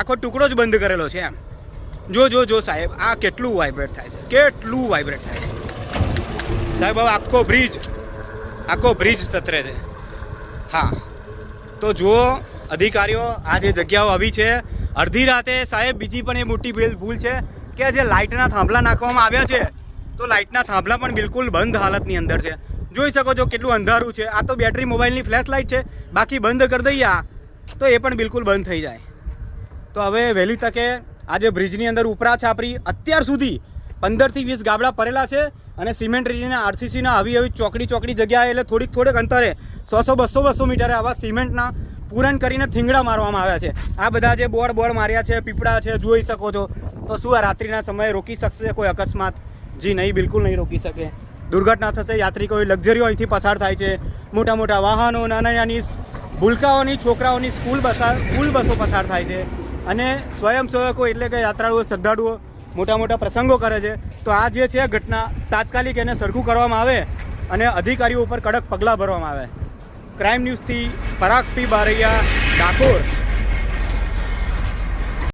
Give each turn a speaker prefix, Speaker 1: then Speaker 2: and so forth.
Speaker 1: આખો ટુકડો જ બંધ કરેલો છે એમ. જો જો જો સાહેબ, આ કેટલું વાઇબ્રેટ થાય છે, કેટલું વાઇબ્રેટ થાય છે સાહેબ. હવે આખો બ્રિજ સતરે છે. હા, તો જુઓ અધિકારીઓ, આ જે જગ્યાઓ આવી છે અડધી રાતે સાહેબ. બીજી પણ એ મોટી ભૂલ છે કે જે લાઇટના થાંભલા નાખવામાં આવ્યા છે, તો લાઇટના થાંભલા પણ બિલકુલ બંધ હાલતની અંદર છે. જોઈ શકો છો કેટલું અંધારું છે. આ તો બેટરી મોબાઈલની ફ્લેશ લાઇટ છે, બાકી બંધ કરી દઈએ તો એ પણ બિલકુલ બંધ થઈ જાય. તો હવે વહેલી તકે આજે બ્રિજની અંદર ઉપરા છાપરી અત્યાર સુધી 15 થી 20 ગાબડા પડેલા છે અને સિમેન્ટ રેતીના આરસીસીના આવી ચોકડી જગ્યાએ એટલે થોડીક અંતરે 100-200 મીટરે આવા સિમેન્ટના પૂરણ કરીને થીંગડા મારવામાં આવ્યા છે. આ બધા જે બોર્ડ માર્યા છે, પીપળા છે, જોઈ શકો છો. તો શું આ રાત્રિના સમયે રોકી શકશે કોઈ અકસ્માત? જી નહીં, બિલકુલ નહીં રોકી શકે. દુર્ઘટના થશે. યાત્રિકો લક્ઝરીઓ અહીંથી પસાર થાય છે, મોટા વાહનો, નાની ભૂલકાઓની, છોકરાઓની સ્કૂલ બસો પસાર થાય છે અને સ્વયંસેવકો એટલે કે યાત્રાળુઓ, શ્રદ્ધાળુઓ મોટા પ્રસંગો કરે છે. તો આ જે છે ઘટના તાત્કાલિક એને સરખું કરવામાં આવે અને અધિકારીઓ ઉપર કડક પગલાં ભરવામાં આવે. ક્રાઇમ ન્યૂઝથી પરાગ પી બારૈયા, ડાકોર.